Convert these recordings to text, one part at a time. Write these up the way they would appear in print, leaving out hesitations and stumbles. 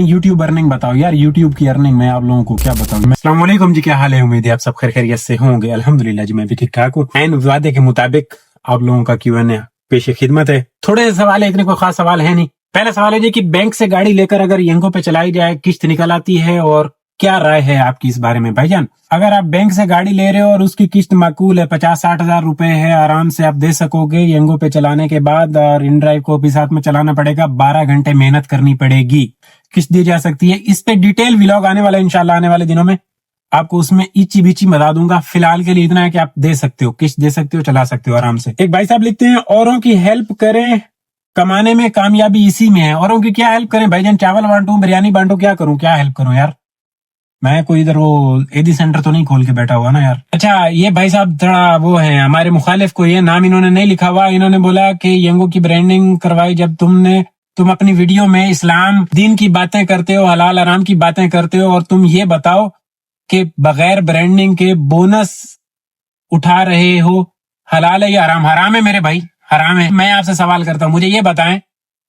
YouTube earning बताओ यार, YouTube की अर्निंग मैं आप लोगों को क्या बताऊं। अस्सलाम वालेकुम जी, क्या हाल है? उम्मीद है आप सब खैरियत से होंगे। अल्हम्दुलिल्लाह जी, मैं भी ठीक ठाक हूँ। एन वादे के मुताबिक आप लोगों का Q&A पेश खिदमत है। थोड़े से सवाल है, इतने कोई खास सवाल है नहीं। पहला सवाल है जी कि बैंक से गाड़ी लेकर अगर यंगो पे चलाई जाए किस्त निकल आती है, और क्या राय है आपकी इस बारे में भाईजान? अगर आप बैंक से गाड़ी ले रहे हो और उसकी किस्त माकूल है, 50-60 हजार रुपए है, आराम से आप दे सकोगे यंगो पे चलाने के बाद, और इन ड्राइव को भी साथ में चलाना पड़ेगा, 12 घंटे मेहनत करनी पड़ेगी, किस्त दी जा सकती है। इस पे डिटेल व्लॉग आने वाला है इंशाल्लाह, आने वाले दिनों में आपको उसमें इची बिची बता दूंगा। फिलहाल के लिए इतना है कि आप दे सकते हो, किस्त दे सकते हो, चला सकते हो आराम से। एक भाई साहब लिखते हैं, औरों की हेल्प करें, कमाने में कामयाबी इसी में है। औरों की क्या हेल्प करें भाईजान? चावल बांटूं, बिरयानी बांटूं, क्या करूं, क्या हेल्प करूं यार? मैं कोई इधर वो एडी सेंटर तो नहीं खोल के बैठा हुआ ना यार। अच्छा, ये भाई साहब थोड़ा वो है हमारे मुखालिफ को, ये नाम इन्होंने नहीं लिखा हुआ। इन्होंने बोला कि यंगो की ब्रांडिंग करवाई जब तुम अपनी वीडियो में इस्लाम दीन की बातें करते हो, हलाल हराम की बातें करते हो, और तुम ये बताओ कि बगैर ब्रांडिंग के बोनस उठा रहे हो, हलाल है या हराम? हराम है मेरे भाई, हराम है। मैं आपसे सवाल करता हूं, मुझे ये बताएं,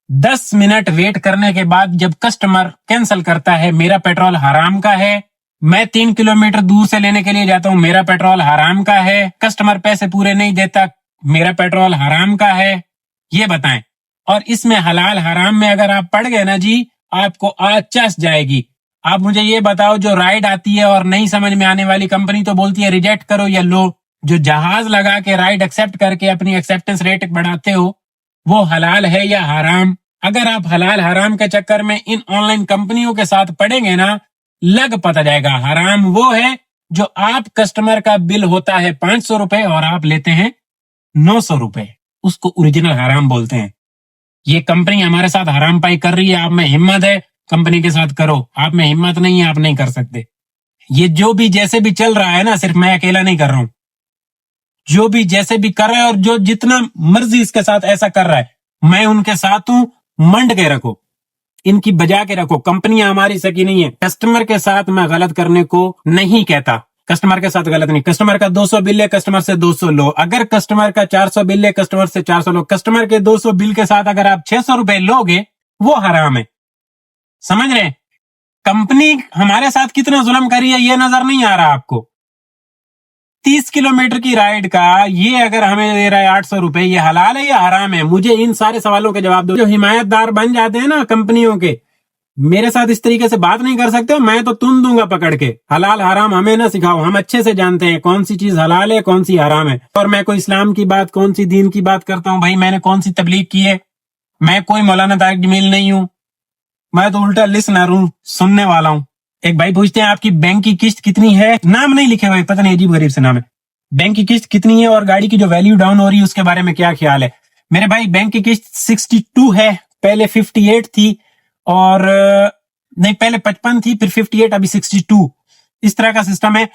10 मिनट वेट करने के बाद जब कस्टमर कैंसिल करता है, मेरा पेट्रोल हराम का है? मैं 3 किलोमीटर दूर से लेने के लिए जाता हूं, मेरा पेट्रोल हराम का है? कस्टमर पैसे पूरे नहीं देता, मेरा पेट्रोल हराम का है? ये बताएं। और इसमें हलाल हराम में अगर आप पड़ गए ना जी, आपको आज चस जाएगी। आप मुझे ये बताओ, जो राइड आती है और नहीं समझ में आने वाली कंपनी तो बोलती है रिजेक्ट करो या लो, जो जहाज लगा के राइड एक्सेप्ट करके अपनी एक्सेप्टेंस रेट बढ़ाते हो, वो हलाल है या हराम? अगर आप हलाल हराम के चक्कर में इन ऑनलाइन कंपनियों के साथ पड़ेंगे ना, लग पता जाएगा। हराम वो है जो आप कस्टमर का बिल होता है 500 रुपए और आप लेते हैं 900 रुपए, उसको ओरिजिनल हराम बोलते हैं। ये कंपनी हमारे साथ हराम पाई कर रही है। आप में हिम्मत है कंपनी के साथ करो, आप में हिम्मत नहीं है, आप नहीं कर सकते। ये जो भी जैसे भी चल रहा है ना, सिर्फ मैं अकेला नहीं कर रहा हूं, जो भी जैसे भी कर रहा है और जो जितना मर्जी इसके साथ ऐसा कर रहा है, मैं उनके साथ हूं। मंड के रखो, इनकी बजा के रखो। कंपनियां हमारी सकी नहीं है। कस्टमर के साथ मैं गलत करने को नहीं कहता, कस्टमर के साथ गलत नहीं। कस्टमर का 200 बिल है, कस्टमर से 200 लो। अगर कस्टमर का 400 बिल है, कस्टमर से 400 लो। कस्टमर के 200 बिल के साथ अगर आप 600 रुपए लोगे, वो हराम है। समझ रहे? कंपनी हमारे साथ कितना जुल्म करी है ये नजर नहीं आ रहा आपको? 30 किलोमीटर की राइड का ये अगर हमें दे रहा है 800 रुपए, ये हलाल है या हराम है? मुझे इन सारे सवालों के जवाब दो। जो हिमायतदार बन जाते हैं ना कंपनियों के, मेरे साथ इस तरीके से बात नहीं कर सकते हो, मैं तो तुम दूंगा पकड़ के। हलाल हराम हमें ना सिखाओ, हम अच्छे से जानते हैं कौन सी चीज हलाल है, कौन सी हराम है। और मैं कोई इस्लाम की बात, कौन सी दीन की बात करता हूँ भाई? मैंने कौन सी तबलीग की है? मैं कोई मौलाना तारिक जमील नहीं हूँ, मैं तो उल्टा लिसनर हूँ, सुनने वाला हूँ। एक भाई पूछते हैं, आपकी बैंक की किस्त कितनी है? नाम नहीं लिखे हुए, पता नहीं अजीब गरीब से नाम है। बैंक की किस्त कितनी है और गाड़ी की जो वैल्यू डाउन हो रही है उसके बारे में क्या ख्याल है? मेरे भाई, बैंक की किस्त 62 है, पहले 58 थी, और नहीं, पहले 55 थी, फिर 58, अभी 62। इस तरह का सिस्टम है।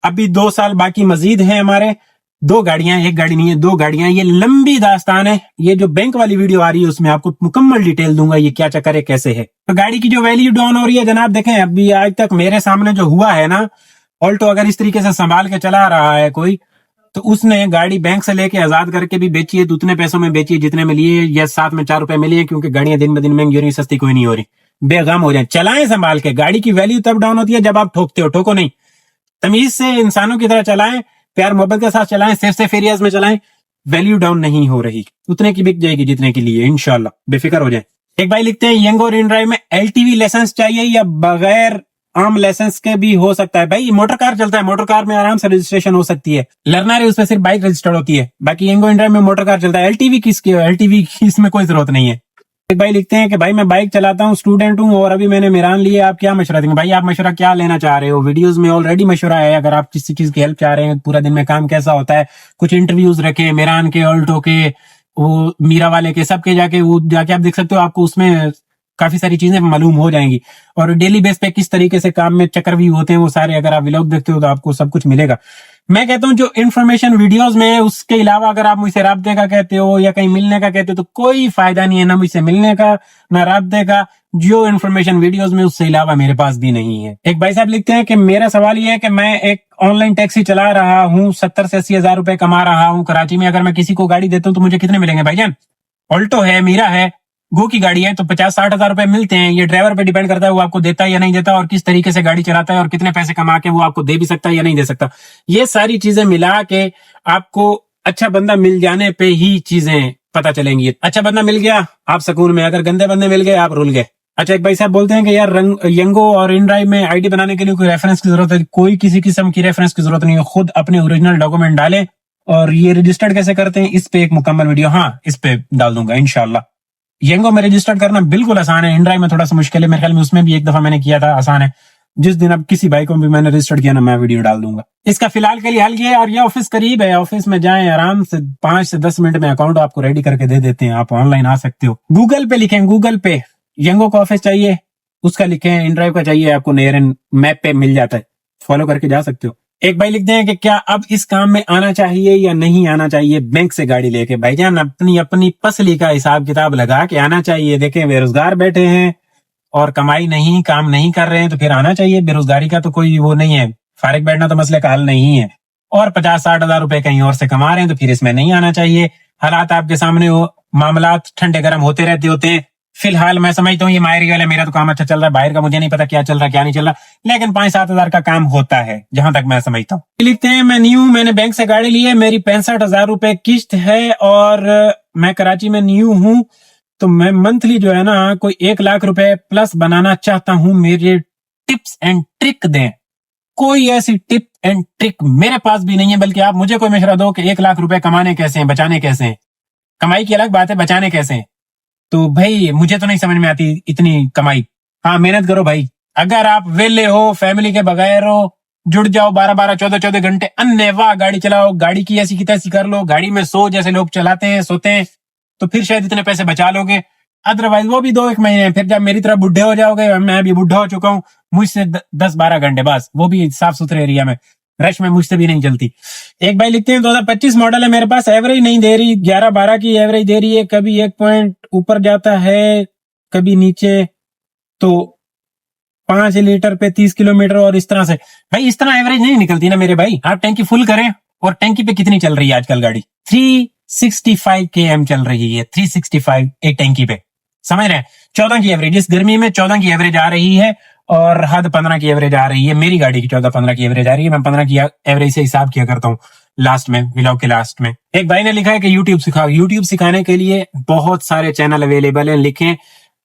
अभी 2 साल बाकी मजीद है हमारे। 2 गाड़ियां, एक गाड़ी नहीं है, 2 गाड़ियां। ये लंबी दास्तान है। ये जो बैंक वाली वीडियो आ रही है उसमें आपको मुकम्मल डिटेल दूंगा, ये क्या चक्कर है, कैसे है। तो गाड़ी की जो वैल्यू डाउन हो रही है जनाब, देखें अभी आज तक मेरे सामने जो हुआ है ना, ऑल्टो अगर इस तरीके से संभाल के चला रहा है कोई, तो उसने गाड़ी बैंक से लेके आजाद करके भी बेची है, तो उतने पैसों में बेची है जितने में लिए, या साथ में 4 रुपए मिली है, क्योंकि गाड़ियां दिन ब दिन महंगी हो रही, सस्ती कोई नहीं हो रही। बेगम हो जाए, चलाएं संभाल के। गाड़ी की वैल्यू तब डाउन होती है जब आप ठोकते हो, ठोको नहीं। तमीज से इंसानों की तरह चलाएं, प्यार मोहब्बत के साथ चलाएं, सेफ एरियाज में चलाएं। वैल्यू डाउन नहीं हो रही, उतने की बिक जाएगी जितने की लिए, इंशाल्लाह, बेफिक्र हो जाए। एक भाई लिखते हैं, यंगो और इन ड्राइव में LTV लाइसेंस चाहिए या बगैर आम लाइसेंस के भी हो सकता है? भाई मोटर कार चलता है, मोटर कार में आराम से रजिस्ट्रेशन हो सकती है। लर्नर है, उसमें सिर्फ बाइक रजिस्टर्ड होती है। बाकी यंगो इन ड्राइव में मोटर कार चलता है। LTV किसकी? LTV की इसमें कोई जरूरत नहीं है। एक भाई लिखते हैं कि भाई मैं बाइक चलाता हूँ, स्टूडेंट हूँ और अभी मैंने मिरान लिया, आप क्या मशवरा देंगे? भाई आप मशवरा क्या लेना चाह रहे हो? वीडियोस में ऑलरेडी मशवरा है। अगर आप किसी चीज की हेल्प चाह रहे हैं, पूरा दिन में काम कैसा होता है, कुछ इंटरव्यूज रखे मिरान के, ऑल्टो के, वो मीरा वाले के, सबके जाके आप देख सकते हो। आपको उसमें काफी सारी चीजें मालूम हो जाएंगी। और डेली बेस पे किस तरीके से काम में चक्रव्यूह होते हैं वो सारे, अगर आप व्लॉग देखते हो तो आपको सब कुछ मिलेगा। मैं कहता हूँ जो इन्फॉर्मेशन वीडियोस में है, उसके अलावा अगर आप मुझसे राब्ते का कहते हो या कहीं मिलने का कहते हो, तो कोई फायदा नहीं है, ना मुझसे मिलने का ना राब्ते का। जो इन्फॉर्मेशन वीडियोस में, उससे अलावा मेरे पास भी नहीं है। एक भाई साहब लिखते हैं कि मेरा सवाल ये है कि मैं एक ऑनलाइन टैक्सी चला रहा हूँ, 70 से 80 हजार रुपए कमा रहा हूँ कराची में। अगर मैं किसी को गाड़ी देता हूँ तो मुझे कितने मिलेंगे भाईजान? ऑल्टो है, मीरा है, गो की गाड़ी है तो 50-60 हजार रुपए मिलते हैं। ये ड्राइवर पे डिपेंड करता है वो आपको देता है या नहीं देता, और किस तरीके से गाड़ी चलाता है, और कितने पैसे कमा के वो आपको दे भी सकता है या नहीं दे सकता। ये सारी चीजें मिला के आपको अच्छा बंदा मिल जाने पे ही चीजें पता चलेंगी। अच्छा बंदा मिल गया आप सुकून में, अगर गंदे बंदे मिल गए आप रुल गए। अच्छा, एक भाई साहब बोलते हैं कि यार यंगो और इनड्राइव में आईडी बनाने के लिए कोई रेफरेंस की जरूरत है? कोई किसी किस्म की रेफरेंस की जरूरत नहीं है, खुद अपने ओरिजिनल डॉक्यूमेंट डालें। और ये रजिस्टर्ड कैसे करते हैं इस पे एक मुकम्मल वीडियो इस पे डाल दूंगा इंशाल्लाह। यंगो में रजिस्टर्ड करना बिल्कुल आसान है, इनड्राइव में थोड़ा सा मुश्किल है, मेरे ख्याल में उसमें भी एक दफा मैंने किया था, आसान है। जिस दिन अब किसी भाई को भी मैंने रजिस्टर्ड किया ना, मैं वीडियो डाल दूंगा। इसका फिलहाल के लिए हल ये है, और ये ऑफिस करीब है, ऑफिस में जाएं आराम से 5 से 10 मिनट में अकाउंट आपको रेडी करके दे देते हैं, आप ऑनलाइन आ सकते हो। गूगल पे लिखें, गूगल पे यंगो का ऑफिस चाहिए उसका लिखें, इनड्राइव का चाहिए आपको, नेयर एंड मैप पे मिल जाता है, फॉलो करके जा सकते हो। एक भाई लिखते हैं कि क्या अब इस काम में आना चाहिए या नहीं आना चाहिए बैंक से गाड़ी लेके? भाईजान अपनी अपनी पसली का हिसाब किताब लगा के आना चाहिए। देखें बेरोजगार बैठे हैं और कमाई नहीं, काम नहीं कर रहे हैं, तो फिर आना चाहिए। बेरोजगारी का तो कोई वो नहीं है, फारिग बैठना तो मसले का हल नहीं है। और 50-60 हजार रुपए कहीं और से कमा रहे हैं तो फिर इसमें नहीं आना चाहिए। हालात आपके सामने हो, मामला ठंडे गर्म होते रहते हैं। फिलहाल मैं समझता हूँ ये मायरी वाला मेरा तो काम अच्छा चल रहा है, बाहर का मुझे नहीं पता क्या चल रहा क्या नहीं चल रहा, लेकिन 5-7 हजार का काम होता है जहां तक मैं समझता हूँ। लिखते हैं मैं न्यू, मैंने बैंक से गाड़ी ली है, मेरी 65 हजार रुपए किस्त है और मैं कराची में न्यू हूँ, तो मैं मंथली जो है ना कोई 1 लाख रुपए प्लस बनाना चाहता हूँ, मेरे टिप्स एंड ट्रिक दें। कोई ऐसी टिप एंड ट्रिक मेरे पास भी नहीं है, बल्कि आप मुझे कोई मशवरा दो कि 1 लाख रुपए कमाने कैसे हैं, बचाने कैसे हैं। कमाई की अलग बात है, बचाने कैसे हैं तो भाई मुझे तो नहीं समझ में आती इतनी कमाई। हाँ मेहनत करो भाई, अगर आप वेले हो, फैमिली के बगैर हो, जुड़ जाओ 12-12 14-14 घंटे अन्नेवाह गाड़ी चलाओ, गाड़ी की ऐसी की तैसी कर लो, गाड़ी में सो जैसे लोग चलाते हैं सोते हैं, तो फिर शायद इतने पैसे बचा लोगे। अदरवाइज वो भी 2-1 महीने, फिर जब मेरी तरह बुढ़े हो जाओगे, मैं भी बुढ़ा हो चुका हूँ, मुझसे 10-12 घंटे बस, वो भी साफ सुथरे एरिया में, रश में मुझसे भी नहीं चलती। एक भाई लिखते हैं 2025 मॉडल है, मेरे पास एवरेज नहीं दे रही, 11-12 की एवरेज दे रही है, कभी 1 पॉइंट ऊपर जाता है कभी नीचे, तो 5 लीटर पे 30 किलोमीटर और इस तरह से। भाई इस तरह एवरेज नहीं निकलती ना मेरे भाई, आप टैंकी फुल करें। और टैंकी पे कितनी चल रही है आजकल गाड़ी? 365 km चल रही है, 365 एक टैंकी पे, समझ रहे हैं? 14 की एवरेज, इस गर्मी में 14 की एवरेज आ रही है, और हद 15 की एवरेज आ रही है। मेरी गाड़ी की 14-15 की एवरेज आ रही है, मैं 15 की एवरेज से हिसाब किया करता हूँ लास्ट में, व्लॉग के लास्ट में। एक भाई ने लिखा है कि यूट्यूब सिखाओ। यूट्यूब सिखाने के लिए बहुत सारे चैनल अवेलेबल हैं, लिखें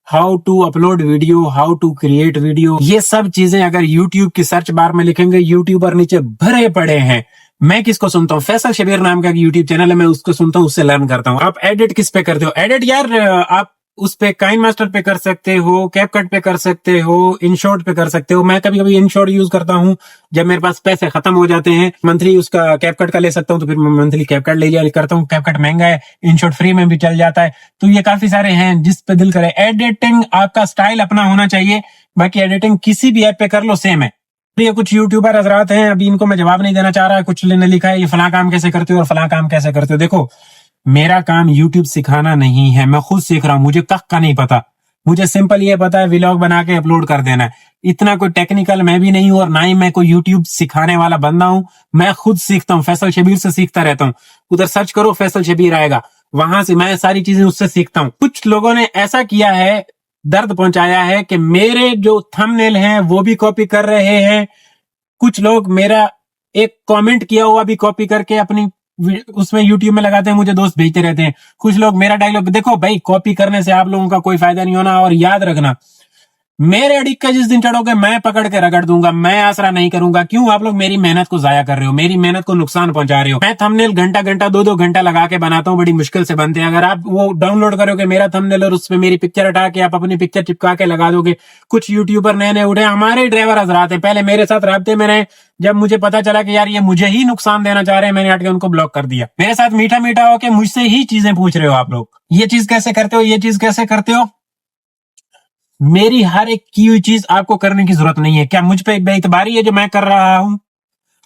how to upload video, how to create video, ये सब चीजें अगर यूट्यूब की सर्च बार में लिखेंगे, यूट्यूबर नीचे भरे पड़े हैं। मैं किसको सुनता हूँ? फैसल शबीर नाम का यूट्यूब चैनल है, मैं उसको सुनता हूँ, उससे लर्न करता हूँ। आप एडिट किस पे करते हो? एडिट यार आप उस पे काइन मास्टर पे कर सकते हो, कैपकट पे कर सकते हो, इनशॉट पे कर सकते हो। मैं कभी कभी इनशॉट यूज करता हूँ जब मेरे पास पैसे खत्म हो जाते हैं, मंथली उसका कैपकट का ले सकता हूँ, तो फिर मैं मंथली कैपकट ले लिया करता हूँ। कैपकट महंगा है, इनशॉट फ्री में भी चल जाता है, तो ये काफी सारे हैं जिस पे दिल करे। एडिटिंग आपका स्टाइल अपना होना चाहिए, बाकी एडिटिंग किसी भी ऐप पे कर लो सेम है। ये कुछ यूट्यूबर हजरात हैं, अभी इनको मैं जवाब नहीं देना चाह रहा, कुछ ने लिखा है ये फलां काम कैसे करते हो और फलां काम कैसे करते हो। देखो मेरा काम यूट्यूब सिखाना नहीं है, मैं खुद सीख रहा हूँ, मुझे कख का नहीं पता, मुझे सिंपल ये पता है व्लॉग बना के अपलोड कर देना है। इतना कोई टेक्निकल मैं भी नहीं हूँ, और ना ही मैं कोई यूट्यूब सिखाने वाला बंदा हूँ, मैं खुद सीखता हूँ, फैसल शबीर से सीखता रहता हूँ। उधर सर्च करो फैसल शबीर आएगा, वहां से मैं सारी चीजें उससे सीखता हूँ। कुछ लोगों ने ऐसा किया है, दर्द पहुंचाया है कि मेरे जो थंबनेल हैं वो भी कॉपी कर रहे हैं। कुछ लोग मेरा एक कमेंट किया हुआ भी कॉपी करके अपनी उसमें यूट्यूब में लगाते हैं, मुझे दोस्त भेजते रहते हैं। कुछ लोग मेरा डायलॉग, देखो भाई कॉपी करने से आप लोगों का कोई फायदा नहीं होना, और याद रखना मेरे अडिक का जिस दिन चढ़ोगे मैं पकड़ के रगड़ दूंगा, मैं आसरा नहीं करूंगा। क्यों? आप लोग मेरी मेहनत को जाया कर रहे हो, मेरी मेहनत को नुकसान पहुंचा रहे हो। मैं थंबनेल घंटा 2-2 घंटा लगा के बनाता हूँ, बड़ी मुश्किल से बनते हैं। अगर आप वो डाउनलोड करोगे मेरा थंबनेल और उसमें मेरी पिक्चर हटा के आप अपनी पिक्चर चिपका के लगा दोगे। कुछ यूट्यूबर नए नए उठे, हमारे ड्राइवर हजरात हैं, पहले मेरे साथ राब्ते में रहे, जब मुझे पता चला कि यार ये मुझे ही नुकसान देना चाह रहे हैं, मैंने हट के उनको ब्लॉक कर दिया। मेरे साथ मीठा मीठा होके मुझसे ही चीजें पूछ रहे हो आप लोग, ये चीज कैसे करते हो, ये चीज कैसे करते हो। मेरी हर एक की हुई चीज आपको करने की जरूरत नहीं है। क्या मुझ पे बेइतबारी है जो मैं कर रहा हूं?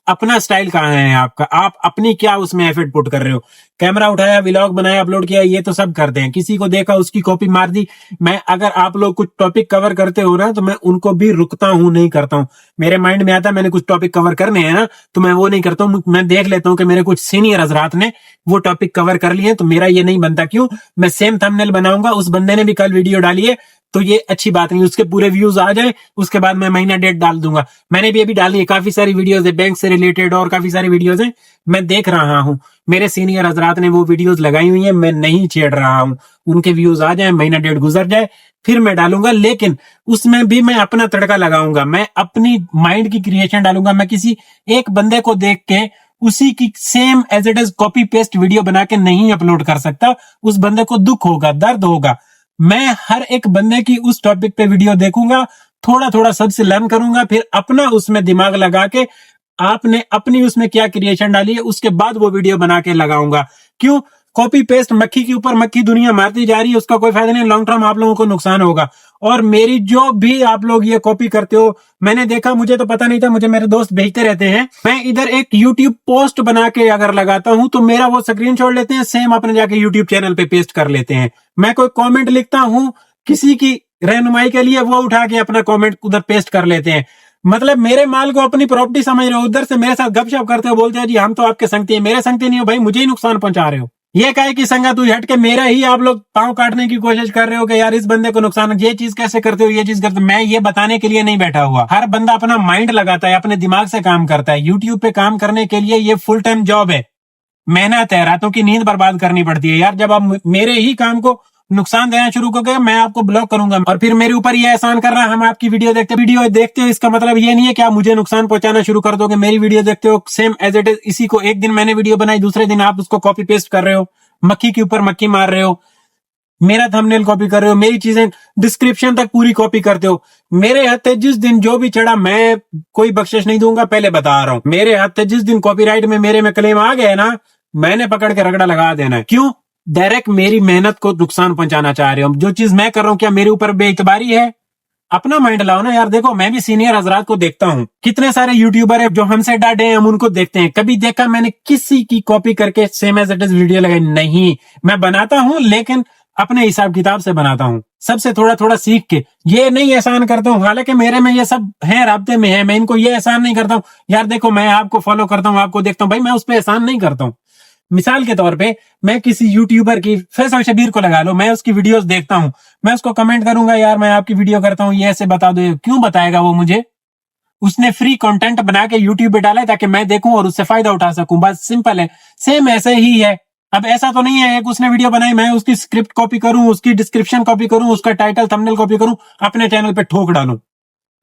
अपना स्टाइल कहाँ है आपका, आप अपनी क्या उसमें एफर्ट पुट कर रहे हो। कैमरा उठाया, व्लॉग बनाया, अपलोड किया, ये तो सब करते हैं, किसी को देखा उसकी कॉपी मार दी। मैं अगर आप लोग कुछ टॉपिक कवर करते हो ना तो मैं उनको भी रुकता हूं, नहीं करता हूं। मेरे माइंड में आता है मैंने कुछ टॉपिक कवर करने हैं ना तो मैं वो नहीं करता हूं। मैं देख लेता हूं कि मेरे कुछ सीनियर हजरात ने वो टॉपिक कवर कर लिए, तो मेरा ये नहीं बनता। क्यों? मैं सेम थंबनेल बनाऊंगा, उस बंदे ने भी कल वीडियो डाली है तो ये अच्छी बात नहीं, उसके पूरे व्यूज आ जाए उसके बाद मैं महीना डेट डाल दूंगा। मैंने भी अभी डाली है, काफी सारी वीडियोस है बैंक से रिलेटेड और काफी सारी वीडियोस हैं, मैं देख रहा हूं। मेरे सीनियर हजरात ने वो वीडियोस लगाई हुई है, मैं नहीं छेड़ रहा हूं। उनके व्यूज आ जाए, महीना डेढ़ गुजर जाए, फिर मैं डालूंगा, लेकिन उसमें भी मैं अपना तड़का लगाऊंगा, मैं अपनी माइंड की क्रिएशन डालूंगा। मैं किसी एक बंदे को देख के उसी की same as it is copy paste video बना के नहीं अपलोड कर सकता। उस बंदे को दुख होगा, दर्द होगा। मैं हर एक बंदे की उस टॉपिक पे वीडियो देखूंगा, थोड़ा थोड़ा सबसे लर्न करूंगा, फिर अपना उसमें दिमाग लगा के आपने अपनी उसमें क्या क्रिएशन डाली है उसके बाद वो वीडियो बना के लगाऊंगा। क्यों? कॉपी पेस्ट मक्खी के ऊपर मक्खी दुनिया मारती जा रही है, उसका कोई फायदा नहीं, लॉन्ग टर्म आप लोगों को नुकसान होगा। और मेरी जो भी आप लोग ये कॉपी करते हो, मैंने देखा, मुझे तो पता नहीं था, मुझे मेरे दोस्त भेजते रहते हैं। मैं इधर एक यूट्यूब पोस्ट बना के अगर लगाता हूं तो मेरा वो स्क्रीनशॉट लेते हैं, सेम अपने जाके यूट्यूब चैनल पे पेस्ट कर लेते हैं। मैं कोई कॉमेंट लिखता हूं किसी की रहनुमाई के लिए, वो उठा के अपना कॉमेंट उधर पेस्ट कर लेते हैं। मतलब मेरे माल को अपनी प्रॉपर्टी समझ रहे हो, उधर से मेरे साथ गपशप करते हो, बोलते हैं जी हम तो आपके संगति हैं। मेरे संगति नहीं हो भाई, मुझे ही नुकसान पहुंचा रहे हो। ये कहे कि संगत हुई हट के मेरा ही आप लोग पांव काटने की कोशिश कर रहे हो कि यार इस बंदे को नुकसान, ये चीज कैसे करते हो, ये चीज करते हो। मैं ये बताने के लिए नहीं बैठा हुआ। हर बंदा अपना माइंड लगाता है, अपने दिमाग से काम करता है। यूट्यूब पे काम करने के लिए ये फुल टाइम जॉब है, मेहनत है, रातों की नींद बर्बाद करनी पड़ती है। यार जब आप मेरे ही काम को नुकसान देना शुरू कर गए, मैं आपको ब्लॉक करूंगा और फिर मेरे ऊपर ये एहसान कर रहा है हम आपकी वीडियो देखते हो। इसका मतलब ये नहीं है कि आप मुझे नुकसान पहुंचाना शुरू कर दोगे। मेरी वीडियो देखते हो सेम एज इट इज, इसी को एक दिन मैंने वीडियो बनाई, दूसरे दिन आप उसको कॉपी पेस्ट कर रहे हो, मक्खी के ऊपर मक्खी मार रहे हो, मेरा थंबनेल कॉपी कर रहे हो, मेरी चीजें डिस्क्रिप्शन तक पूरी कॉपी करते हो। मेरे हाथ से जिस दिन जो भी चढ़ा मैं कोई बख्शिश नहीं दूंगा, पहले बता रहा हूं। मेरे हाथ से जिस दिन कॉपीराइट में मेरे में क्लेम आ गए ना, मैंने पकड़ के रगड़ा लगा देना है। क्यों? डायरेक्ट मेरी मेहनत को नुकसान पहुंचाना चाह रहे हो। जो चीज मैं कर रहा हूं क्या मेरे ऊपर बेइतबारी है? अपना माइंड लाओ ना यार। देखो मैं भी सीनियर हजरात को देखता हूँ, कितने सारे यूट्यूबर है जो हमसे डांटे हैं, हम उनको देखते हैं। कभी देखा मैंने किसी की कॉपी करके same as it is video लगाई? नहीं। मैं बनाता हूँ लेकिन अपने हिसाब किताब से बनाता हूँ, सबसे थोड़ा थोड़ा सीख के। ये नहीं एहसान करता हूँ, हालांकि मेरे में ये सब है, राब्ते में है, मैं इनको ये एहसान नहीं करता हूँ यार देखो मैं आपको फॉलो करता हूँ, आपको देखता हूँ, भाई मैं उस पर एहसान नहीं करता हूँ। मिसाल के तौर पे मैं किसी यूट्यूबर की, फैसल शबीर को लगा लो, मैं उसकी वीडियोस देखता हूं, मैं उसको कमेंट करूंगा यार मैं आपकी वीडियो करता हूं, ये ऐसे बता दो। क्यों बताएगा वो मुझे? उसने फ्री कंटेंट बना के यूट्यूब पे डाला है ताकि मैं देखूं और उससे फायदा उठा सकूं, बस सिंपल है। सेम ऐसे ही है। अब ऐसा तो नहीं है एक उसने वीडियो बनाई मैं उसकी स्क्रिप्ट कॉपी करूं, उसकी डिस्क्रिप्शन कॉपी करूं, उसका टाइटल थंबनेल कॉपी करूं, अपने चैनल पे ठोक डालूं।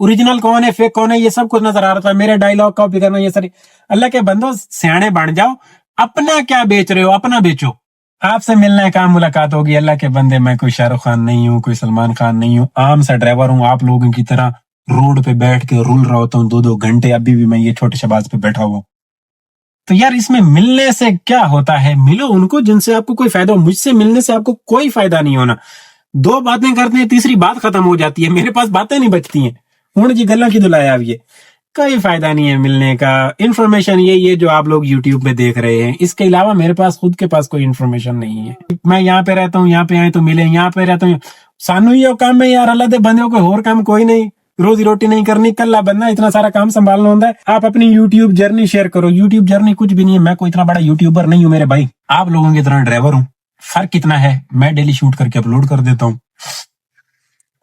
ओरिजिनल कौन है फेक कौन है ये सब कुछ नजर आ रहा था। मेरे डायलॉग कॉपी करना ये सारी, अल्लाह के बंदो सियाने बन जाओ। अपना क्या बेच रहे हो? अपना बेचो। आपसे मिलने का मुलाकात होगी। अल्लाह के बंदे मैं कोई शाहरुख खान नहीं हूँ, कोई सलमान खान नहीं हूँ, आम सा ड्राइवर हूँ। आप लोगों की तरह रोड पे बैठ के रुल रहा होता हूँ 2-2 घंटे। अभी भी मैं ये छोटे शहबाज पे बैठा हुआ। तो यार इसमें मिलने से क्या होता है? मिलो उनको जिनसे आपको कोई फायदा हो। मुझसे मिलने से आपको कोई फायदा नहीं होना। 2 बातें करते हैं, तीसरी बात खत्म हो जाती है, मेरे पास बातें नहीं बचती हैं। हूं जी गल्ला की दुलाया अब ये कोई फायदा नहीं है मिलने का। इन्फॉर्मेशन यही है जो आप लोग यूट्यूब पे देख रहे हैं, इसके अलावा मेरे पास खुद के पास कोई इन्फॉर्मेशन नहीं है। मैं यहाँ पे रहता हूँ, यहाँ पे आए तो मिले, यहाँ पे रहता हूँ, सानू ही काम है यार। अल्लाह दे बंदे को और काम कोई नहीं, रोजी रोटी नहीं करनी, कल्ला बनना, इतना सारा काम संभालना होता है। आप अपनी यूट्यूब जर्नी शेयर करो। यूट्यूब जर्नी कुछ भी नहीं है, मैं कोई इतना बड़ा यूट्यूबर नहीं हूँ मेरे भाई, आप लोगों की तरह ड्राइवर हूँ। फर्क कितना है, मैं डेली शूट करके अपलोड कर देता हूँ,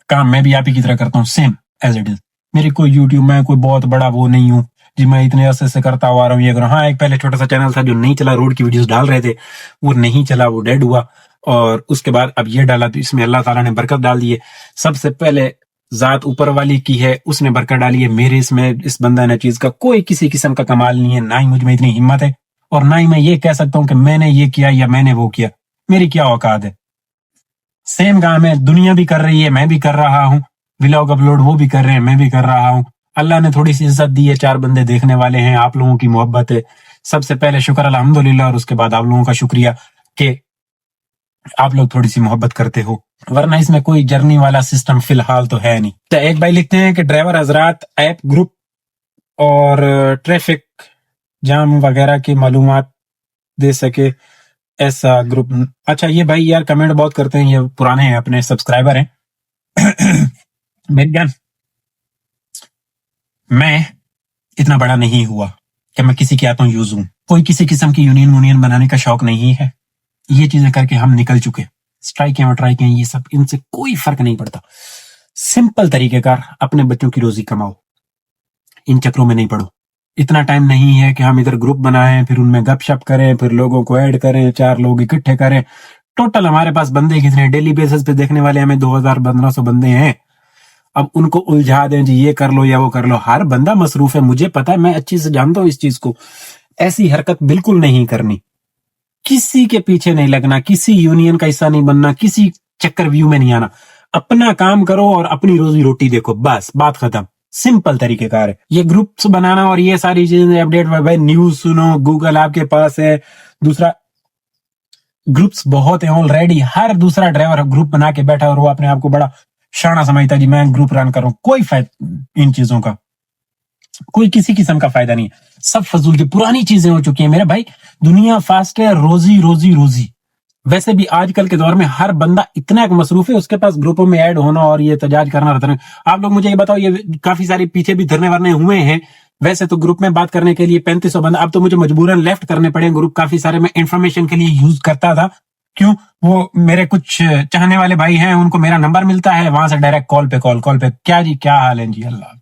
काम मैं भी आप ही की तरह करता हूँ, सेम एज इट इज। मेरी कोई यूट्यूब में कोई बहुत बड़ा वो नहीं हूँ जी, मैं इतने अरसे से करता हुआ रहा हूँ ये करो। हाँ एक पहले छोटा सा चैनल था जो नहीं चला, रोड की वीडियोस डाल रहे थे, वो नहीं चला, वो डेड हुआ। और उसके बाद अब ये डाला तो इसमें अल्लाह ताला ने बरकत डाल दी है। सबसे पहले जात ऊपर वाली की है, उसने बरकत डाली है। मेरे इसमें इस बंदा ने चीज का कोई किसी किस्म का कमाल नहीं है, ना ही मुझ में इतनी हिम्मत है और ना ही मैं ये कह सकता हूँ कि मैंने ये किया या मैंने वो किया। मेरी क्या औकात है? सेम काम है, दुनिया भी कर रही है, मैं भी कर रहा हूँ, व्लॉग अपलोड वो भी कर रहे हैं, मैं भी कर रहा हूँ। अल्लाह ने थोड़ी सी इज्जत दी है, 4 बंदे देखने वाले हैं, आप लोगों की मोहब्बत है। सबसे पहले शुक्र अल्हम्दुलिल्लाह, और उसके बाद आप लोगों का शुक्रिया कि आप लोग थोड़ी सी मोहब्बत करते हो, वरना इसमें कोई जर्नी वाला सिस्टम फिलहाल तो है नहीं। तो एक भाई लिखते हैं कि ड्राइवर हजरात ऐप ग्रुप और ट्रैफिक जाम वगैरह की मालूमात दे सके ऐसा ग्रुप। अच्छा ये भाई यार कमेंट बहुत करते हैं, ये पुराने हैं अपने सब्सक्राइबर हैं। मेरी जान, मैं इतना बड़ा नहीं हुआ कि मैं किसी के हाथों यूज हूं। कोई किसी किस्म की यूनियन बनाने का शौक नहीं है। ये चीजें करके हम निकल चुके, स्ट्राइक और ट्राइक ये सब, इनसे कोई फर्क नहीं पड़ता। सिंपल तरीकेकार अपने बच्चों की रोजी कमाओ, इन चक्रों में नहीं पड़ो। इतना टाइम नहीं है कि हम इधर ग्रुप बनाएं, फिर उनमें गपशप करें, फिर लोगों को ऐड करें, 4 लोग इकट्ठे करें। टोटल हमारे पास बंदे कितने, डेली बेसिस पे देखने वाले हमें 2000-1500 बंदे हैं। अब उनको उलझा दें जी ये कर लो या वो कर लो, हर बंदा मसरूफ है, मुझे पता है, मैं अच्छी से जानता हूं इस चीज को। ऐसी हरकत बिल्कुल नहीं करनी, किसी के पीछे नहीं लगना, किसी यूनियन का हिस्सा नहीं बनना, किसी चक्कर व्यू में नहीं आना। अपना काम करो और अपनी रोजी रोटी देखो, बस बात खत्म। सिंपल तरीकेकार है। ये ग्रुप्स बनाना और ये सारी चीजें अपडेट, भाई न्यूज सुनो, गूगल आपके पास है, दूसरा ग्रुप्स बहुत है ऑलरेडी। हर दूसरा ड्राइवर ग्रुप बना के बैठा और वो अपने आप को बड़ा शाना समझता है जी मैं ग्रुप रन कर रहा हूं। कोई फायदा इन चीजों का, कोई किसी किस्म का फायदा नहीं है, सब फजूल की पुरानी चीजें हो चुकी है मेरे भाई। दुनिया फास्ट है, रोजी रोजी रोजी। वैसे भी आजकल के दौर में हर बंदा इतना मसरूफ है, उसके पास ग्रुपों में ऐड होना और ये तजाज करना रहता है। आप लोग मुझे ये बताओ, ये काफी सारे पीछे भी धरने वरने हुए हैं। वैसे तो ग्रुप में बात करने के लिए 3500 बंदा, अब तो मुझे मजबूरन लेफ्ट करने पड़े ग्रुप। काफी सारे मैं इंफॉर्मेशन के लिए यूज करता था, क्यों, वो मेरे कुछ चाहने वाले भाई हैं, उनको मेरा नंबर मिलता है, वहां से डायरेक्ट कॉल पे क्या जी क्या हाल है जी, अल्लाह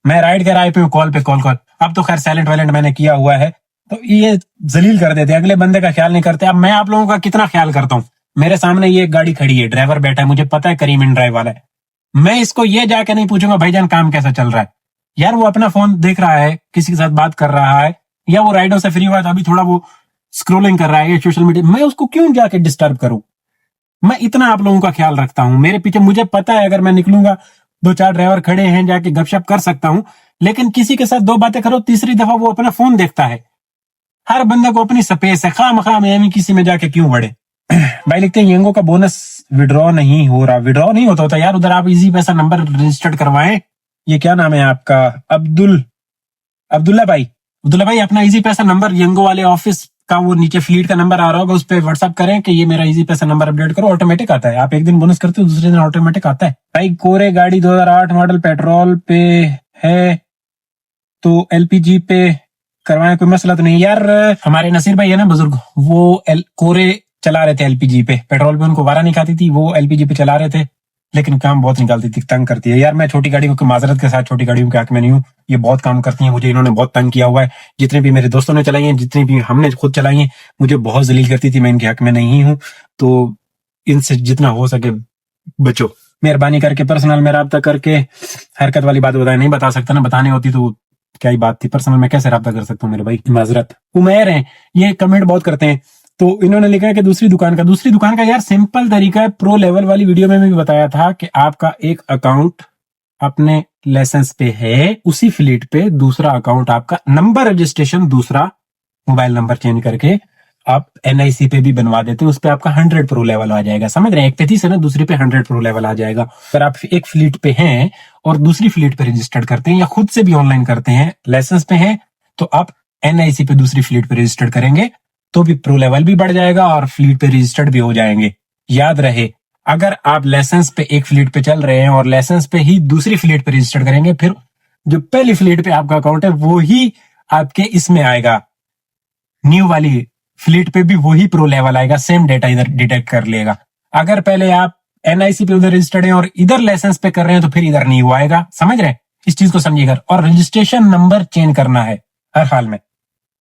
मैं राइड कर आए पे कॉल पे कॉल। अब तो खैर साइलेंट वाइलेंट मैंने किया हुआ है, तो ये जलील कर देते, अगले बंदे का ख्याल नहीं करते। अब मैं आप लोगों का कितना ख्याल करता हूँ। मेरे सामने ये गाड़ी खड़ी है, ड्राइवर बैठा है, मुझे पता है करीम इन ड्राइव वाला है। मैं इसको ये जाके नहीं पूछूंगा भाईजान काम कैसा चल रहा है। यार वो अपना फोन देख रहा है, किसी के साथ बात कर रहा है, या वो राइडों से फ्री हुआ था, अभी थोड़ा वो स्क्रोलिंग कर रहा है सोशल मीडिया, मैं उसको क्यों जाके डिस्टर्ब करूं। मैं इतना आप लोगों का ख्याल रखता हूं। मेरे पीछे मुझे पता है अगर मैं निकलूंगा 2-4 ड्राइवर खड़े हैं, जाके गपशप कर सकता हूं, लेकिन किसी के साथ 2 बातें करो, तीसरी दफा वो अपना फोन देखता है। हर बंदा को अपनी स्पेस है, खाम में किसी में जाके क्यों बढ़े। भाई लिखते हैं यंगो का बोनस विड्रॉ नहीं हो रहा। विड्रॉ नहीं होता यार, उधर आप इजी पैसा नंबर रजिस्टर्ड करवाएं। ये क्या नाम है आपका, अब्दुल्ला भाई अपना इजी पैसा नंबर यंगो वाले ऑफिस का, वो नीचे फ्लीट का नंबर आ रहा होगा, उस पर व्हाट्सअप करें कि ये मेरा इजी पैसा नंबर अपडेट करो, ऑटोमेटिक आता है। आप एक दिन बोनस करते हो, दूसरे दिन ऑटोमेटिक आता है। भाई कोरे गाड़ी 2008 मॉडल पेट्रोल पे है तो एलपीजी पे करवाएं, कोई मसला तो नहीं। यार हमारे नसीर भाई है ना बुजुर्ग, वो कोरे चला रहे थे एलपीजी पे, पेट्रोल पे उनको वारा नहीं खाती थी, वो एलपीजी पे चला रहे थे, लेकिन काम बहुत निकालती थी, तंग करती है। यार मैं छोटी गाड़ी को माजरत के साथ छोटी गाड़ियों के हक में नहीं हूँ, ये बहुत काम करती हैं, मुझे इन्होंने बहुत तंग किया हुआ है। जितने भी मेरे दोस्तों ने चलाई हैं, जितनी भी हमने खुद चलाई हैं, मुझे बहुत जलील करती थी, मैं इनके हक में नहीं हूँ, तो इनसे जितना हो सके बचो। मेहरबानी करके पर्सनल में रब्ता करके हरकत वाली बात बताए, नहीं बता सकता ना, बतानी होती तो क्या ही बात थी। पर्सनल में कैसे रब्ता कर सकता हूँ मेरे भाई, माजरत। उमेर है, ये कमेंट बहुत करते हैं, तो इन्होंने लिखा है कि दूसरी दुकान का यार सिंपल तरीका है। प्रो लेवल वाली वीडियो में भी बताया था कि आपका एक अकाउंट अपने लाइसेंस पे है, उसी फ्लीट पे दूसरा अकाउंट आपका, नंबर रजिस्ट्रेशन दूसरा, मोबाइल नंबर चेंज करके आप एनआईसी पे भी बनवा देते हैं, उस पे आपका 100 प्रो लेवल आ जाएगा। समझ रहे हैं, एक पे 30 है ना, दूसरी पे 100 प्रो लेवल आ जाएगा। अगर आप एक फ्लीट पे हैं और दूसरी फ्लीट पे रजिस्टर्ड करते हैं या खुद से भी ऑनलाइन करते हैं, लाइसेंस पे हैं, तो आप एनआईसी पे दूसरी फ्लीट पे रजिस्टर्ड करेंगे तो भी प्रो लेवल भी बढ़ जाएगा और फ्लीट पे रजिस्टर्ड भी हो जाएंगे। याद रहे, अगर आप लाइसेंस पे एक फ्लीट पे चल रहे हैं और लाइसेंस पे ही दूसरी फ्लीट पे रजिस्टर्ड करेंगे, फिर जो पहली फ्लीट पे आपका अकाउंट है वो ही आपके इसमें आएगा, न्यू वाली फ्लीट पे भी वही प्रो लेवल आएगा, सेम डेटा इधर डिटेक्ट कर लेगा। अगर पहले आप एनआईसी पे उधर रजिस्टर्ड हैं और इधर लाइसेंस पे कर रहे हैं तो फिर इधर नहीं हुआ आएगा। समझ रहे हैं, इस चीज को समझिएगा। और रजिस्ट्रेशन नंबर चेंज करना है हर हाल में,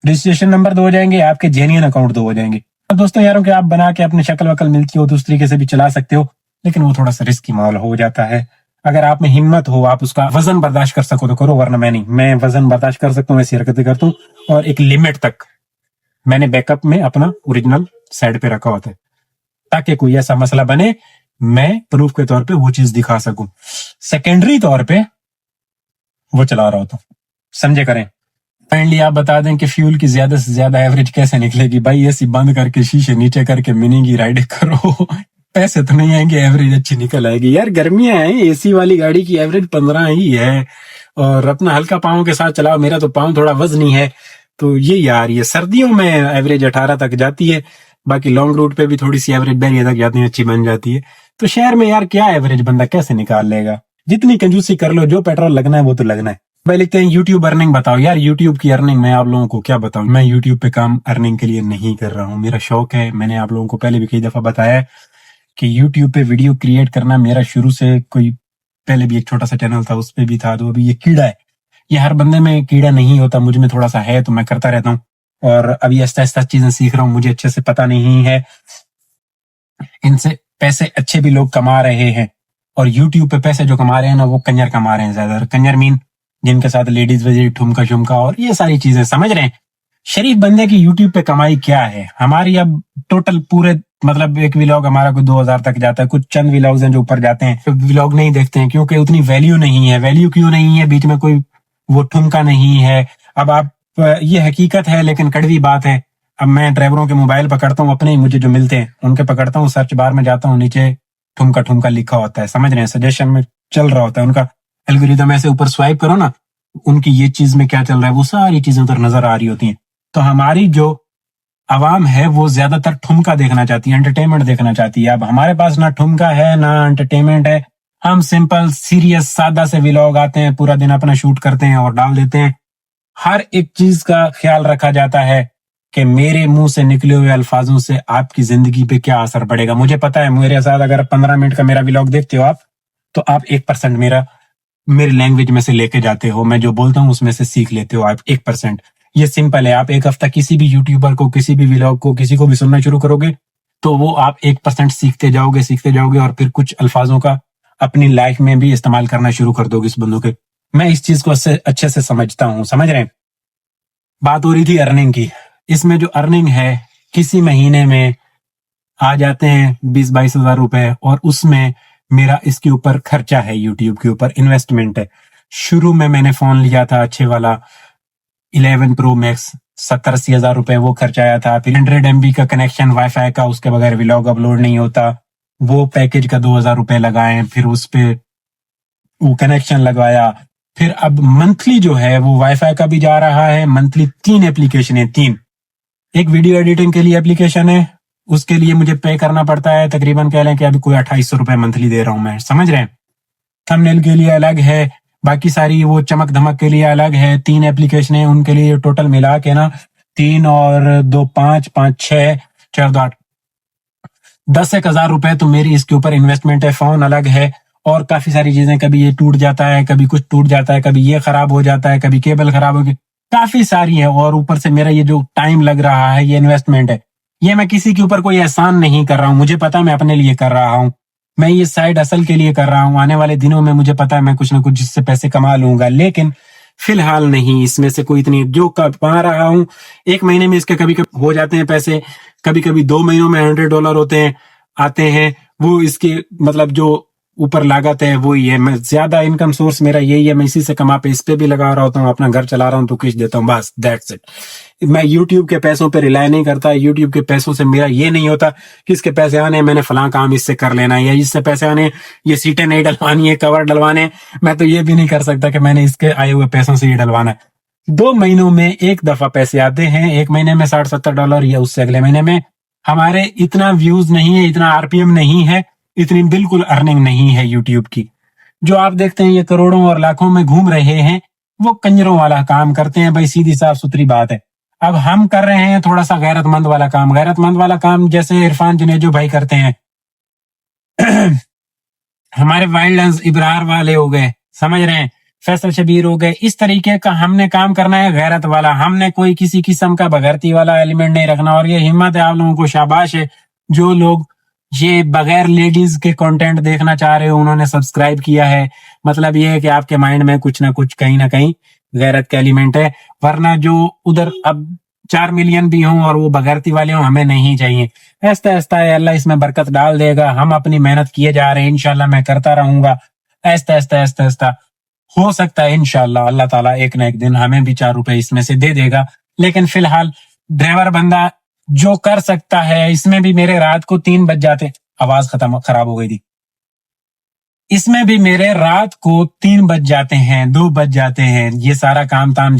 रजिस्ट्रेशन नंबर 2 हो जाएंगे, आपके जेन्युइन अकाउंट 2 हो जाएंगे। दोस्तों यारों के आप बना के अपने शक्ल वकल मिलती हो तो उस तरीके से भी चला सकते हो, लेकिन वो थोड़ा सा रिस्की माहौल हो जाता है। अगर आप में हिम्मत हो, आप उसका वजन बर्दाश्त कर सको तो करो, वरना मैं नहीं, मैं वजन बर्दाश्त कर सकता हूँ, ऐसी हरकतें करता हूँ और एक लिमिट तक मैंने बैकअप में अपना ओरिजिनल साइड पे रखा होता है, ताकि कोई ऐसा मसला बने मैं प्रूफ के तौर पे वो चीज दिखा सकूं। सेकेंडरी तौर पे वो चला रहा होता हूं, समझे करें। फाइनली आप बता दें कि फ्यूल की ज्यादा से ज्यादा एवरेज कैसे निकलेगी। भाई एसी बंद करके शीशे नीचे करके मिनी की राइड करो, पैसे तो नहीं आएंगे, एवरेज अच्छी निकल आएगी। यार गर्मियां हैं, एसी वाली गाड़ी की एवरेज 15 ही है اور اپنا ہلکا پاؤں کے ساتھ چلاؤ. میرا تو پاؤں تھوڑا وزنی ہے تو یہی آ رہی ہے. سردیوں میں ایوریج 18 تک جاتی ہے, باقی لانگ روٹ پہ بھی تھوڑی سی ایوریج 42 تک جاتی ہے, اچھی بن جاتی ہے. تو شہر میں یار کیا ایوریج بندہ کیسے نکال لے گا؟ جتنی کنجوسی کر لو, جو پیٹرول لگنا ہے وہ تو لگنا ہے. بھائی لکھتے ہیں یوٹیوب ارننگ بتاؤ. یار یوٹیوب کی ارننگ میں آپ لوگوں کو کیا بتاؤں. میں یوٹیوب پہ کام ارننگ کے لیے نہیں کر رہا ہوں, میرا شوق ہے. میں نے آپ لوگوں کو پہلے بھی کئی دفعہ بتایا ہے کہ یوٹیوب پہ ویڈیو کریٹ کرنا میرا شروع سے کوئی پہلے بھی ایک چھوٹا سا چینل تھا, اس پہ بھی تھا. تو ابھی یہ کیڑا ہے, یہ ہر بندے میں کیڑا نہیں ہوتا, مجھ میں تھوڑا سا ہے تو میں کرتا رہتا ہوں. اور ابھی آہستہ آہستہ چیزیں سیکھ رہا ہوں, مجھے اچھے سے پتہ نہیں ہے. ان سے پیسے اچھے بھی لوگ کما رہے ہیں, اور یوٹیوب پہ پیسے جو کما رہے ہیں نا وہ کنجر کما رہے ہیں زیادہ. کنجر مین جن کے ساتھ لیڈیز وزیر ٹھمکا شمکا اور یہ ساری چیزیں, سمجھ رہے ہیں. شریف بندے کی یوٹیوب پہ کمائی کیا ہے؟ ہماری اب ٹوٹل پورے مطلب ایک ولاگ ہمارا کوئی 2000 تک جاتا ہے, کچھ چند ولاگز ہیں جو اوپر جاتے ہیں. ولاگ نہیں دیکھتے ہیں کیونکہ اتنی ویلیو نہیں ہے. ویلیو کیوں نہیں ہے؟ بیچ میں کوئی وہ ٹھمکا نہیں ہے. اب آپ یہ حقیقت ہے لیکن کڑوی بات ہے. اب میں ڈرائیوروں کے موبائل پکڑتا ہوں, اپنے ہی مجھے جو ملتے ہیں ان کے پکڑتا ہوں, سرچ بار میں جاتا ہوں, نیچے ٹھمکا ٹھمکا لکھا ہوتا ہے, سمجھ رہے ہیں, سجیشن میں چل رہا ہوتا ہے ان کا الگوریدم. ایسے اوپر سوائپ کرو نا, ان کی یہ چیز میں کیا چل رہا ہے وہ ساری چیزیں ادھر نظر آ رہی ہوتی ہیں. تو ہماری جو عوام ہے وہ زیادہ تر ٹھمکا دیکھنا چاہتی ہے, انٹرٹینمنٹ دیکھنا چاہتی ہے. اب ہمارے پاس نہ ٹھمکا ہے نہ انٹرٹینمنٹ ہے. ہم سمپل سیریس سادہ سے ولاگ آتے ہیں, پورا دن اپنا شوٹ کرتے ہیں اور ڈال دیتے ہیں. ہر ایک چیز کا خیال رکھا جاتا ہے کہ میرے منہ سے نکلے ہوئے الفاظوں سے آپ کی زندگی پہ کیا اثر پڑے گا. مجھے پتا ہے میرے ساتھ اگر 15 منٹ کا میرا ولاگ دیکھتے ہو آپ, تو آپ 1% میری لینگویج میں سے لے کے جاتے ہو. میں جو بولتا ہوں اس میں سے سیکھ لیتے ہو آپ 1%. یہ سمپل ہے. آپ ایک ہفتہ کسی بھی یوٹیوبر کو, کسی بھی ولاگ کو, کسی کو بھی سننا شروع کرو گے تو وہ آپ 1% سیکھتے جاؤ گے اور پھر کچھ الفاظوں کا اپنی لائف میں بھی استعمال کرنا شروع کر دو گے اس بندوں کے. میں اس چیز کو اچھے سے سمجھتا ہوں, سمجھ رہے ہیں. بات ہو رہی تھی ارننگ کی. اس میں جو ارننگ ہے کسی مہینے میں آ جاتے ہیں 20-22 ہزار روپے, اور اس میں میرا اس کے اوپر خرچہ ہے, یوٹیوب کے اوپر انویسٹمنٹ ہے. شروع میں نے فون لیا تھا اچھے والا 11 Pro Max, 70-80 ہزار روپے وہ خرچ آیا تھا. پھر 100 MB کا کنیکشن وائی فائی کا, اس کے بغیر ولاگ اپلوڈ نہیں ہوتا, وہ پیکج کا 2000 روپے لگائے. پھر اس پہ وہ کنیکشن لگوایا. پھر اب منتھلی جو ہے وہ وائی فائی کا بھی جا رہا ہے. منتھلی 3 ایپلیکیشن ہے, 3. ایک ویڈیو ایڈیٹنگ کے لیے ایپلیکیشن ہے, اس کے لیے مجھے پے کرنا پڑتا ہے تقریباً کہہ لیں کہ ابھی کوئی 2800 روپے منتھلی دے رہا ہوں میں, سمجھ رہے ہیں. تھمبنیل کے لیے الگ ہے, باقی ساری وہ چمک دھمک کے لیے الگ ہے. 3 ایپلیکیشن ہیں, ان کے لیے ٹوٹل ملا کے نا 3 اور 2 5 5 6 4 2 8 10 ہزار روپے تو میری اس کے اوپر انویسٹمنٹ ہے. فون الگ ہے اور کافی ساری چیزیں, کبھی یہ ٹوٹ جاتا ہے, کبھی کچھ ٹوٹ جاتا ہے, کبھی یہ خراب ہو جاتا ہے, کبھی کیبل خراب ہو گئی, کافی ساری ہے. اور اوپر سے میرا یہ جو ٹائم لگ رہا ہے یہ انویسٹمنٹ ہے. یہ میں کسی کے اوپر کوئی احسان نہیں کر رہا ہوں, مجھے پتا میں اپنے لیے کر رہا ہوں. میں یہ سائڈ اصل کے لیے کر رہا ہوں. آنے والے دنوں میں مجھے پتا ہے میں کچھ نہ کچھ اس سے پیسے کما لوں گا, لیکن فی الحال نہیں. اس میں سے کوئی اتنی جو کما رہا ہوں, ایک مہینے میں اس کے کبھی کبھی ہو جاتے ہیں پیسے, کبھی کبھی 2 مہینوں میں $100 ہوتے ہیں, آتے ہیں. وہ اس کے مطلب جو اوپر لاگت ہے وہی ہے. میں زیادہ انکم سورس میرا یہی ہے, میں اسی سے کما پہ اس پہ بھی لگا رہا ہوتا ہوں, اپنا گھر چلا رہا ہوں تو کچھ دیتا ہوں, بس دیٹس اٹ. میں یوٹیوب کے پیسوں پہ ریلائی نہیں کرتا. یوٹیوب کے پیسوں سے میرا یہ نہیں ہوتا کہ اس کے پیسے آنے میں نے فلاں کام اس سے کر لینا ہے, یا اس سے پیسے آنے یہ سیٹیں نہیں ڈلوانی ہے, کور ڈلوانے. میں تو یہ بھی نہیں کر سکتا کہ میں نے اس کے آئے ہوئے پیسوں سے یہ ڈلوانا ہے. 2 مہینوں میں ایک دفعہ پیسے آتے ہیں, ایک مہینے میں $60-70, یا اس سے اگلے مہینے میں. ہمارے اتنا ویوز نہیں ہے, اتنا RPM نہیں ہے, اتنی بالکل ارننگ نہیں ہے یوٹیوب کی. جو آپ دیکھتے ہیں یہ کروڑوں اور لاکھوں میں گھوم رہے ہیں, وہ کنجروں والا کام کرتے ہیں. بھائی سیدھی صاف ستھری بات ہے. اب ہم کر رہے ہیں تھوڑا سا غیرت مند والا کام. غیرت مند والا کام جیسے عرفان جنیجو بھائی کرتے ہیں, ہمارے وائلڈ لینس ابرار والے ہو گئے, سمجھ رہے ہیں, فیصل شبیر ہو گئے. اس طریقے کا ہم نے کام کرنا ہے غیرت والا. ہم نے کوئی کسی قسم کا بغیرتی والا ایلیمنٹ نہیں رکھنا. اور یہ ہمت ہے آپ لوگوں کو, شاباش ہے جو لوگ یہ بغیر لیڈیز کے کنٹینٹ دیکھنا چاہ رہے ہو, انہوں نے سبسکرائب کیا ہے. مطلب یہ ہے کہ آپ کے مائنڈ میں کچھ نہ کچھ کہیں نہ کہیں غیرت کا ایلیمنٹ ہے. ورنہ جو ادھر اب 4 ملین بھی ہوں اور وہ بغیرتی والے ہوں, ہمیں نہیں چاہیے. ایستا ایستا ہے, اللہ اس میں برکت ڈال دے گا. ہم اپنی محنت کیے جا رہے ہیں, انشاءاللہ میں کرتا رہوں گا. ایستا ایستا ایستا ایستا ہو سکتا ہے انشاءاللہ اللہ تعالیٰ ایک نہ ایک دن ہمیں بھی 4 روپے اس میں سے دے دے گا. لیکن فی الحال ڈرائیور بندہ جو کر سکتا ہے, اس میں بھی میرے رات کو 3 بج جاتے. آواز خراب ہو گئی تھی. اس میں بھی میرے رات کو 3 بج جاتے ہیں، 2 بج جاتے ہیں یہ سارا کام تام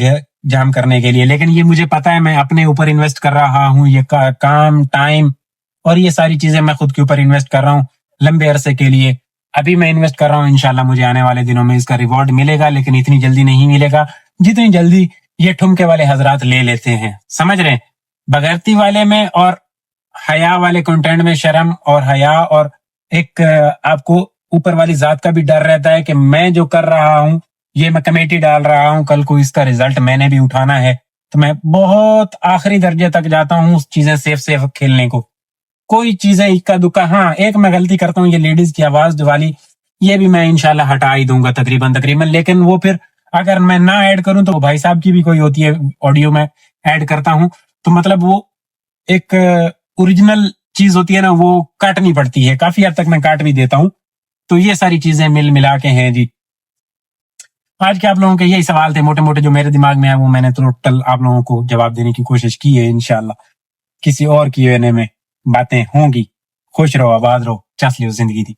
جام کرنے کے لیے. لیکن یہ مجھے پتا ہے میں اپنے اوپر انویسٹ کر رہا ہوں، یہ کام، ٹائم اور یہ ساری چیزیں میں خود کے اوپر انویسٹ کر رہا ہوں لمبے عرصے کے لیے. ابھی میں انویسٹ کر رہا ہوں، انشاءاللہ مجھے آنے والے دنوں میں اس کا ریوارڈ ملے گا، لیکن اتنی جلدی نہیں ملے گا جتنی جلدی یہ ٹھمکے والے حضرات لے لیتے ہیں. سمجھ رہے ہیں؟ بغیرتی والے میں اور حیا والے کنٹینٹ میں شرم اور حیا اور ایک آپ کو اوپر والی ذات کا بھی ڈر رہتا ہے کہ میں جو کر رہا ہوں یہ میں کمیٹی ڈال رہا ہوں، کل کو اس کا رزلٹ میں نے بھی اٹھانا ہے. تو میں بہت آخری درجے تک جاتا ہوں اس چیزیں سیف کھیلنے کو. کوئی چیزیں اکا دکا، ہاں ایک میں غلطی کرتا ہوں، یہ لیڈیز کی آواز والی یہ بھی میں انشاءاللہ ہٹا ہی دوں گا تقریباً. لیکن وہ پھر اگر میں نہ ایڈ کروں تو بھائی صاحب کی بھی کوئی ہوتی ہے آڈیو میں ایڈ کرتا ہوں تو مطلب وہ ایک اوریجنل چیز ہوتی ہے نا، وہ کاٹنی پڑتی ہے. کافی حد تک میں کاٹ بھی دیتا ہوں. تو یہ ساری چیزیں ملا کے ہیں جی. آج کے آپ لوگوں کے یہی سوال تھے موٹے موٹے جو میرے دماغ میں ہے، وہ میں نے ٹوٹل آپ لوگوں کو جواب دینے کی کوشش کی ہے. انشاءاللہ کسی اور Q&A میں باتیں ہوں گی. خوش رہو، آباد رہو، چس لیو زندگی دی.